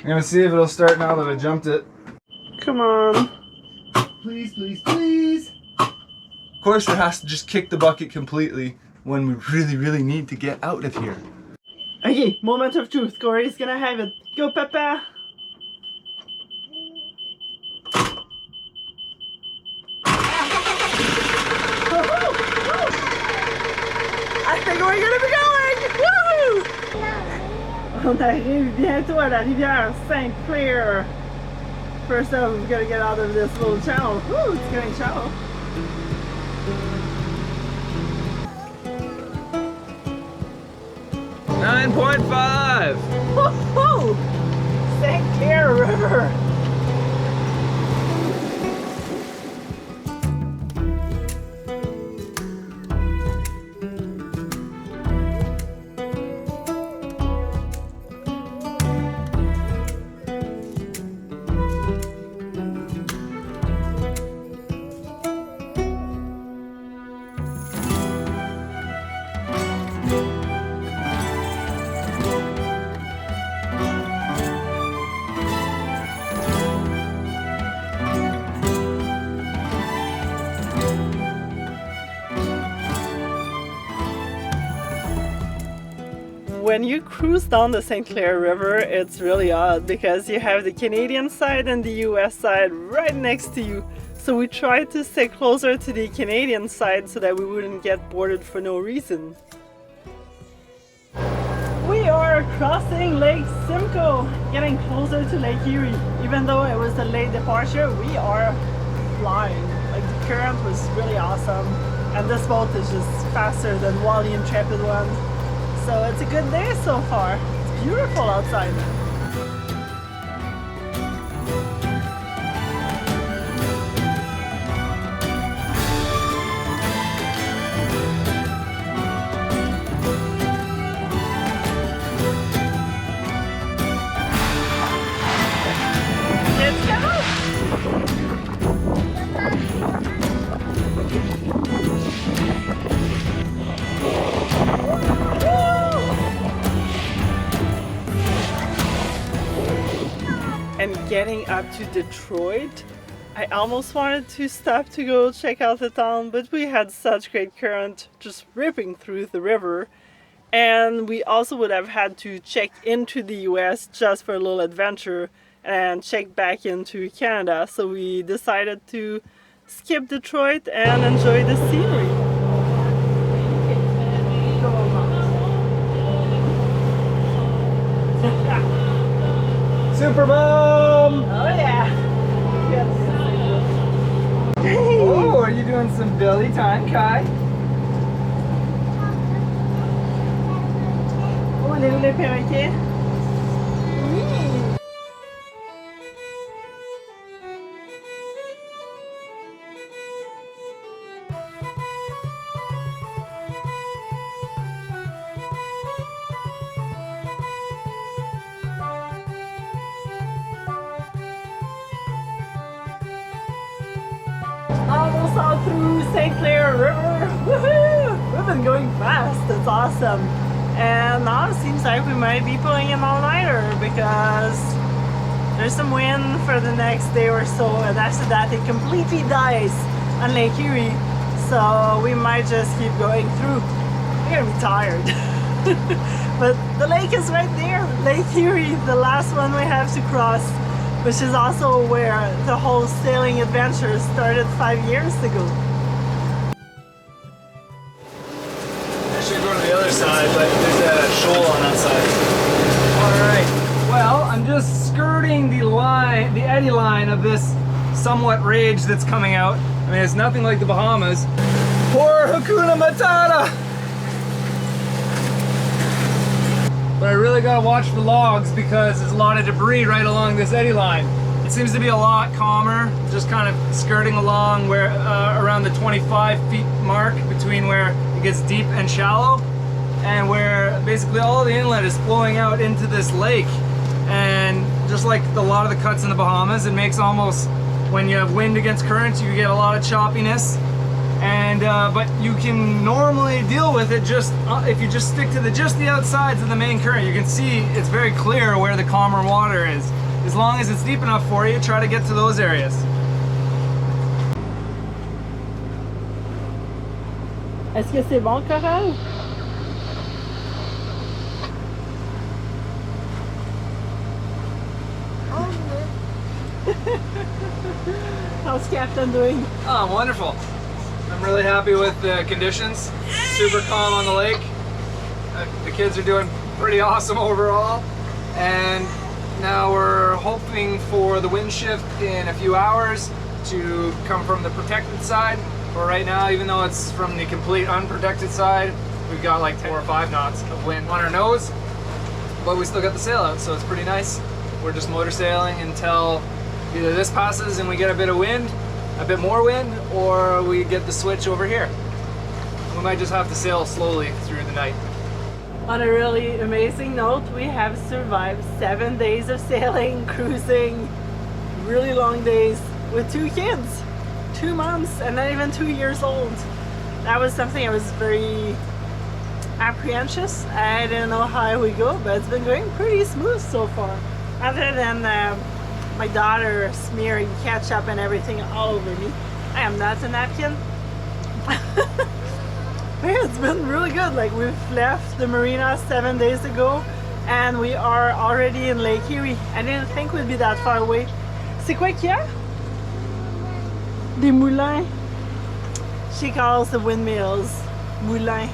I'm gonna see if it'll start now that I jumped it. Come on. Please, please, please. Of course it has to just kick the bucket completely when we really, really need to get out of here. Okay, moment of truth. Corey's gonna have it. Go, Papa. I think we're gonna be going! Woohoo! On arrive bientôt à la rivière Clair. First up, we've got to get out of this little channel. Woo, it's getting shallow. $9.5. Woohoo! Clair River. When you cruise down the St. Clair River, it's really odd because you have the Canadian side and the US side right next to you. So we tried to stay closer to the Canadian side so that we wouldn't get boarded for no reason. We are crossing Lake Simcoe, getting closer to Lake Erie. Even though it was a late departure, we are flying. Like, the current was really awesome, and this boat is just faster than Wildly Intrepid one. So it's a good day so far. It's beautiful outside. Let's go! And getting up to Detroit, I almost wanted to stop to go check out the town, but we had such great current just ripping through the river, and we also would have had to check into the US just for a little adventure and check back into Canada, so we decided to skip Detroit and enjoy the scenery. Super Mom! Oh yeah! Oh, are you doing some belly time, Kai? Oh, les perroquets! Oui! Almost all through St. Clair River. Woohoo! We've been going fast. It's awesome. And now it seems like we might be pulling an all-nighter because there's some wind for the next day or so, and after that it completely dies on Lake Erie. So we might just keep going through. We're gonna be tired. But the lake is right there. Lake Erie, the last one we have to cross, which is also where the whole sailing adventure started 5 years ago. I should go to the other side, but there's a shoal on that side. Alright, well, I'm just skirting the line, the eddy line of this somewhat rage that's coming out. I mean, it's nothing like the Bahamas. Poor Hakuna Matata! But I really gotta watch the logs because there's a lot of debris right along this eddy line. It seems to be a lot calmer, just kind of skirting along where around the 25 feet mark between where it gets deep and shallow, and where basically all the inlet is flowing out into this lake. And just like a lot of the cuts in the Bahamas, it makes almost, when you have wind against current, you get a lot of choppiness. And but you can normally deal with it just if you just stick to just the outsides of the main current. You can see it's very clear where the calmer water is. As long as it's deep enough for you, try to get to those areas. Est-ce que c'est bon, Coral? How's Captain doing? Oh, wonderful. I'm really happy with the conditions. Super calm on the lake. The kids are doing pretty awesome overall. And now we're hoping for the wind shift in a few hours to come from the protected side. For right now, even though it's from the complete unprotected side, we've got like 4 or 5 knots of wind on our nose, but we still got the sail out, so it's pretty nice. We're just motor sailing until either this passes and we get a bit of wind, a bit more wind, or we get the switch over here. We might just have to sail slowly through the night. On a really amazing note, we have survived 7 days of sailing, cruising, really long days with 2 kids, 2 months and not even 2 years old. That was something I was very apprehensive. I didn't know how it would go, but it's been going pretty smooth so far. Other than my daughter smearing ketchup and everything all over me. I am not a napkin. Yeah, it's been really good. Like, we've left the marina 7 days ago and we are already in Lake Erie. I didn't think we'd be that far away. C'est quoi qu'il y a? Des moulins. She calls the windmills moulins.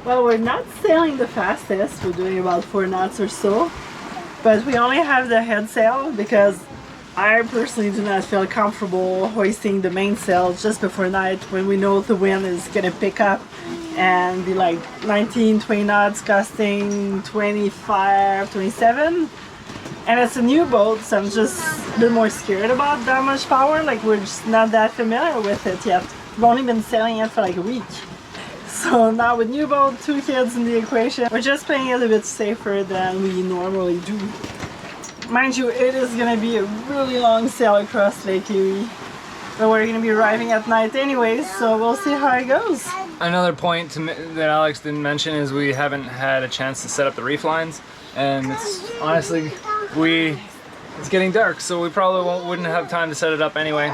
Well, we're not sailing the fastest. We're doing about 4 knots or so. But we only have the head sail because I personally do not feel comfortable hoisting the mainsail just before night when we know the wind is going to pick up and be like 19, 20 knots, gusting 25, 27. And it's a new boat, so I'm just a bit more scared about that much power. Like, we're just not that familiar with it yet. We've only been sailing it for like a week. So now with new boat, 2 kids in the equation, we're just playing it a bit safer than we normally do. Mind you, it is going to be a really long sail across Lake Erie, but we're going to be arriving at night anyways, so we'll see how it goes. Another point that Alex didn't mention is we haven't had a chance to set up the reef lines, and it's honestly, it's getting dark, so we probably wouldn't have time to set it up anyway.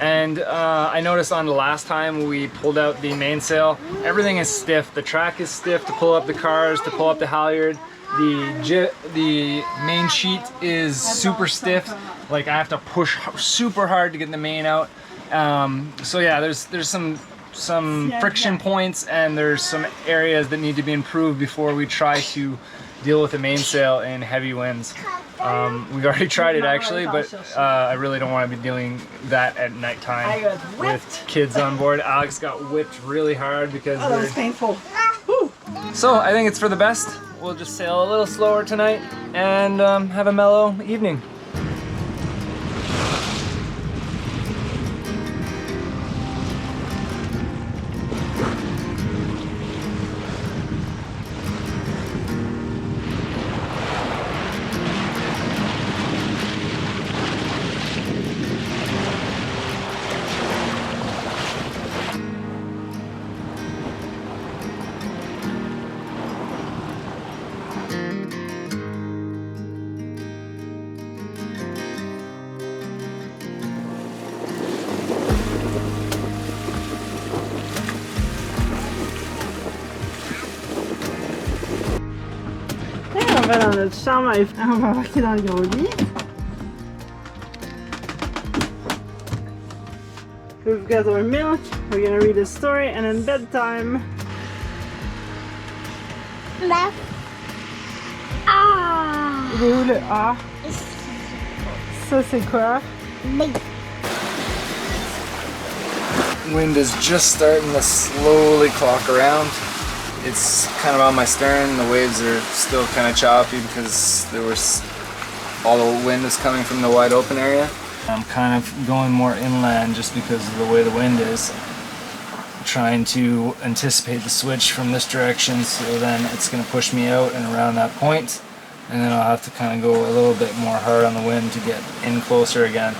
And I noticed on the last time we pulled out the mainsail, everything is stiff. The track is stiff to pull up the cars, to pull up the halyard. The main sheet is super stiff. Like, I have to push super hard to get the main out. So yeah, there's some friction points, and there's some areas that need to be improved before we try to deal with the mainsail in heavy winds. We've already tried it actually, but I really don't want to be doing that at nighttime with kids on board. Alex got whipped really hard because that was painful. So I think it's for the best. We'll just sail a little slower tonight and have a mellow evening. On va dans notre chambre, on va embarquer dans le gros lit. We've got our milk, we're gonna read a story, and then bedtime. Left. Ah. Il est où le A? Ça c'est quoi? Lake. Wind is just starting to slowly clock around. It's kind of on my stern. The waves are still kind of choppy because all the wind is coming from the wide open area. I'm kind of going more inland just because of the way the wind is. Trying to anticipate the switch from this direction, so then it's going to push me out and around that point, and then I'll have to kind of go a little bit more hard on the wind to get in closer again.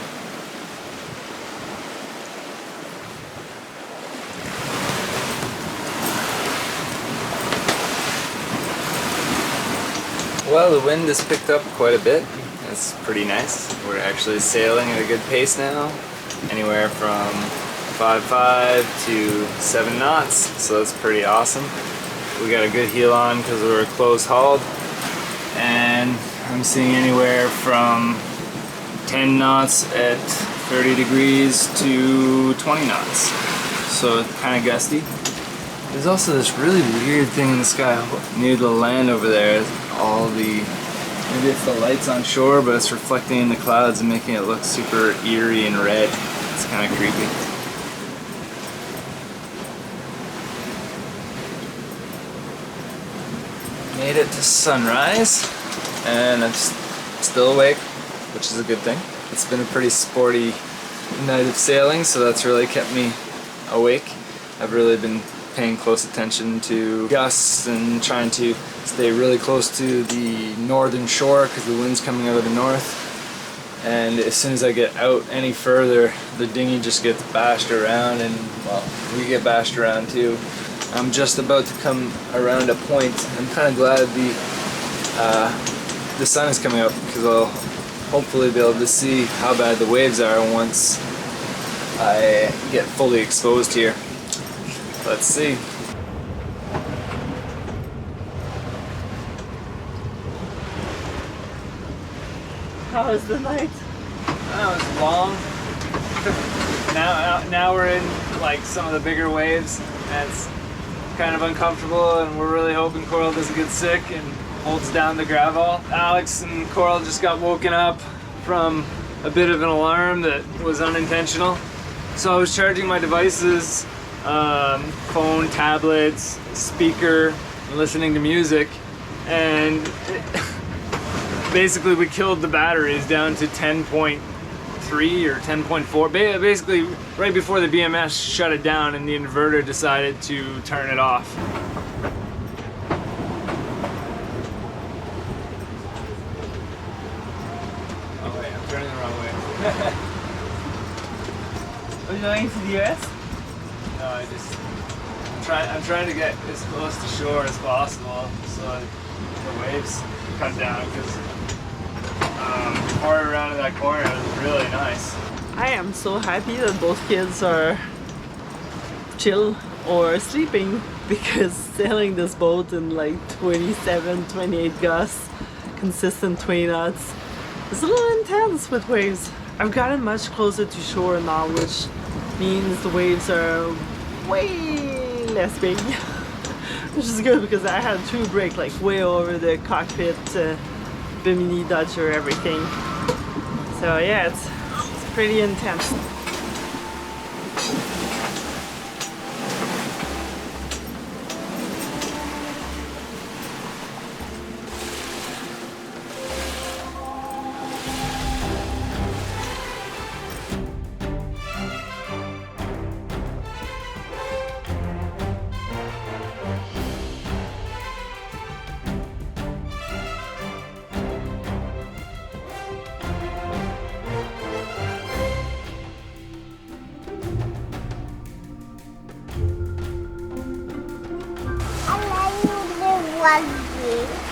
Well, the wind has picked up quite a bit. It's pretty nice. We're actually sailing at a good pace now, anywhere from 5.5 to 7 knots, so that's pretty awesome. We got a good heel on because we're close hauled, and I'm seeing anywhere from 10 knots at 30 degrees to 20 knots, so it's kind of gusty. There's also this really weird thing in the sky near the land over there. All the, maybe it's the lights on shore, but it's reflecting in the clouds and making it look super eerie and red. It's kind of creepy. Made it to sunrise, and I'm still awake, which is a good thing. It's been a pretty sporty night of sailing, so that's really kept me awake. I've really been paying close attention to gusts and trying to stay really close to the northern shore because the wind's coming out of the north. And as soon as I get out any further, the dinghy just gets bashed around, and well, we get bashed around too. I'm just about to come around a point. I'm kind of glad the sun is coming up because I'll hopefully be able to see how bad the waves are once I get fully exposed here. Let's see. How was the night? Oh, it's long. Now we're in like some of the bigger waves, and it's kind of uncomfortable, and we're really hoping Coral doesn't get sick and holds down the gravel. Alex and Coral just got woken up from a bit of an alarm that was unintentional. So I was charging my devices, phone, tablets, speaker, and listening to music, and basically we killed the batteries down to 10.3 or 10.4. Basically right before the BMS shut it down and the inverter decided to turn it off. Oh wait, I'm turning the wrong way. Are you going to the US? No, I'm trying to get as close to shore as possible so the waves cut down, because pouring around in that corner is really nice. I am so happy that both kids are chill or sleeping, because sailing this boat in like 27, 28 gusts, consistent 20 knots, is a little intense with waves. I've gotten much closer to shore now, which means the waves are way less big, which is good because I had to break like way over the cockpit, Bimini, Dutcher, everything. So yeah, it's pretty intense.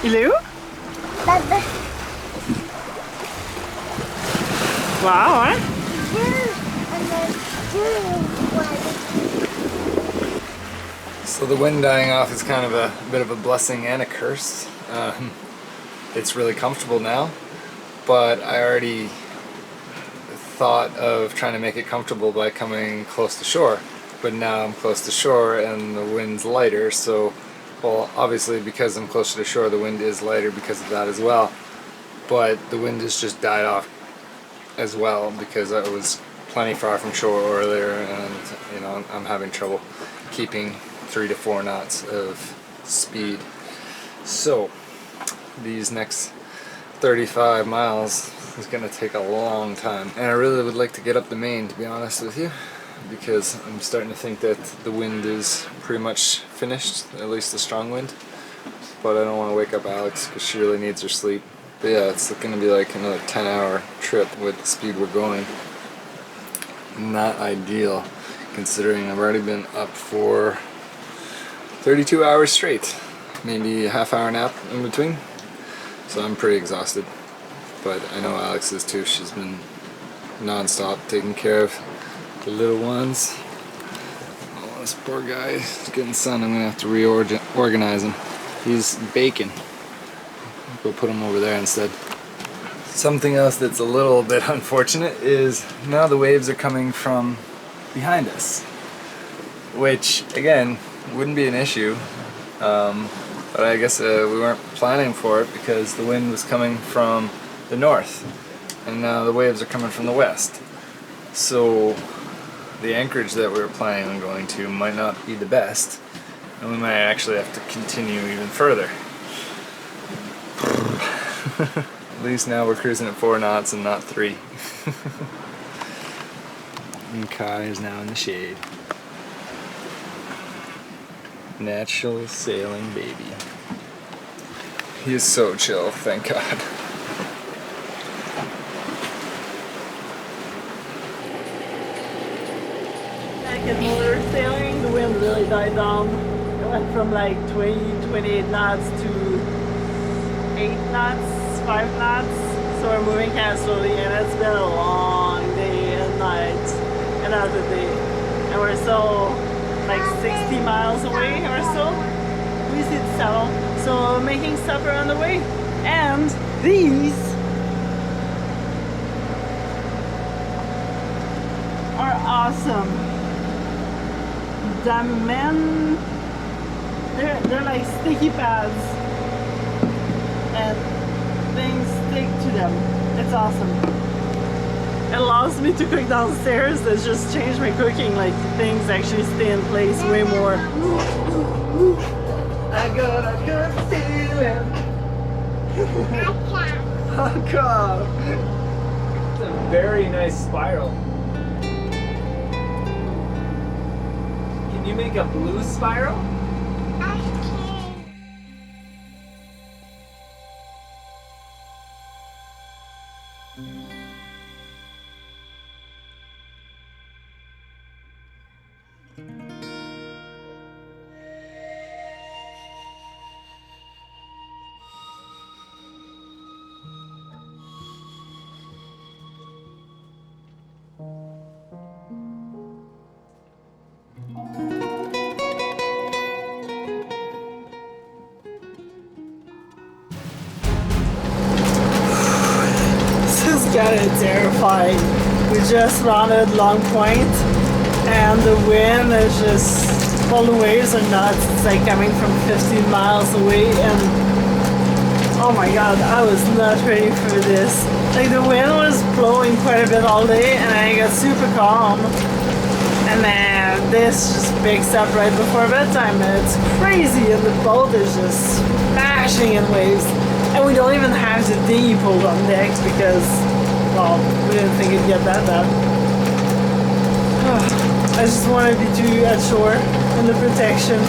Il est où? Wow, hein? So the wind dying off is kind of a bit of a blessing and a curse. It's really comfortable now, but I already thought of trying to make it comfortable by coming close to shore. But now I'm close to shore and the wind's lighter, so, well, obviously because I'm closer to shore the wind is lighter because of that as well. But the wind has just died off as well because I was plenty far from shore earlier, and you know, I'm having trouble keeping 3 to 4 knots of speed. So these next 35 miles is going to take a long time, and I really would like to get up the main, to be honest with you, because I'm starting to think that the wind is pretty much finished, at least the strong wind. But I don't want to wake up Alex because she really needs her sleep. But yeah, it's going to be like another 10-hour trip with the speed we're going. Not ideal, considering I've already been up for 32 hours straight. Maybe a half-hour nap in between. So I'm pretty exhausted, but I know Alex is too. She's been non-stop taking care of the little ones. Oh, this poor guy is getting sun. I'm gonna have to reorganize him. He's baking. Go put him over there instead. Something else that's a little bit unfortunate is now the waves are coming from behind us, which again wouldn't be an issue, but I guess we weren't planning for it because the wind was coming from the north and now the waves are coming from the west. So the anchorage that we were planning on going to might not be the best, and we might actually have to continue even further. At least now we're cruising at 4 knots and not 3. And Kai is now in the shade. Natural sailing baby. He is so chill, thank God. Back in motor sailing, the wind really died down. It went from like 20, 28 knots to 8 knots, 5 knots. So we're moving kind of slowly, and it's been a long day and night, another day. And we're still like 60 miles away or so. We see the saddle. So we're making supper on the way. And these are awesome. The men, they're like sticky pads, and things stick to them. It's awesome. It allows me to cook downstairs. That's just changed my cooking. Like things actually stay in place way more. I got a good feeling. It's a very nice spiral. Can you make a blue spiral? Kind of terrifying. We just rounded Long Point, and the wind is just, well, the waves are nuts. It's like coming from 15 miles away, and oh my god, I was not ready for this. Like the wind was blowing quite a bit all day, and I got super calm, and then this just picks up right before bedtime, and it's crazy, and the boat is just smashing in waves, and we don't even have the dinghy pulled on deck because, well, we didn't think it'd get that bad. I just wanted to be at shore in the protection.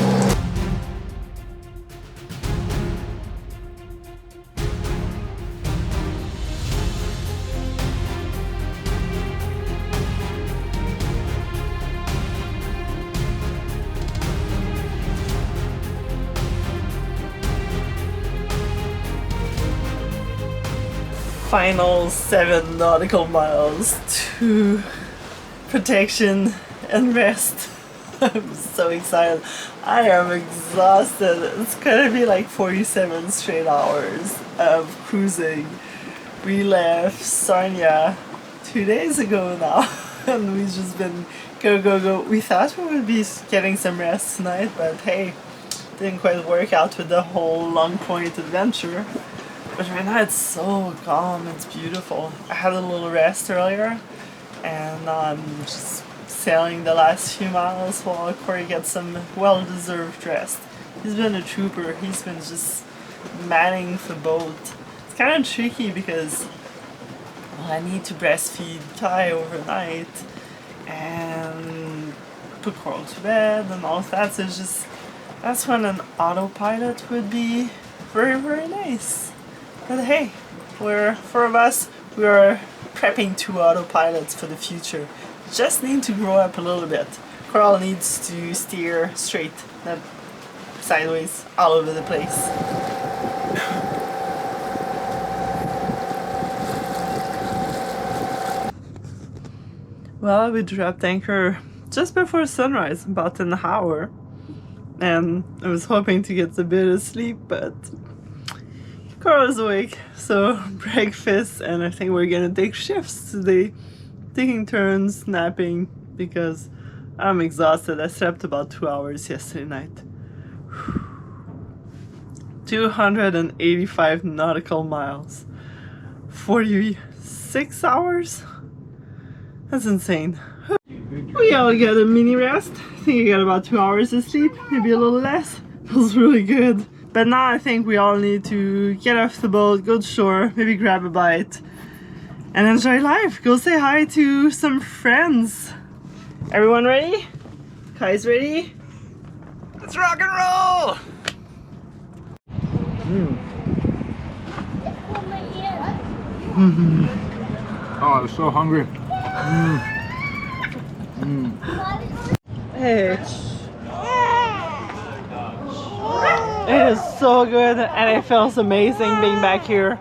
Final 7 nautical miles to protection and rest. I'm so excited. I am exhausted. It's gonna be like 47 straight hours of cruising. We left Sarnia 2 days ago now, and we've just been go. We thought we would be getting some rest tonight, but hey, didn't quite work out with the whole Long Point adventure. But right now it's so calm, it's beautiful. I had a little rest earlier, and I'm just sailing the last few miles while Corey gets some well-deserved rest. He's been a trooper. He's been just manning the boat. It's kind of tricky because, well, I need to breastfeed Kai overnight and put Coral to bed and all of that. So it's just, that's when an autopilot would be very, very nice. But hey, four of us, we are prepping 2 autopilots for the future. Just need to grow up a little bit. Coral needs to steer straight, not sideways, all over the place. Well, we dropped anchor just before sunrise, about an hour. And I was hoping to get a bit of sleep, but Carl's awake. So breakfast, and I think we're gonna take shifts today. Taking turns napping because I'm exhausted. I slept about 2 hours yesterday night. 285 nautical miles. 46 hours? That's insane. We all got a mini rest. I think I got about 2 hours of sleep, maybe a little less. Feels really good. But now I think we all need to get off the boat, go to shore, maybe grab a bite, and enjoy life. Go say hi to some friends. Everyone ready? Kai's ready? Let's rock and roll! Oh, I was so hungry. Hey. It is so good, and it feels amazing being back here.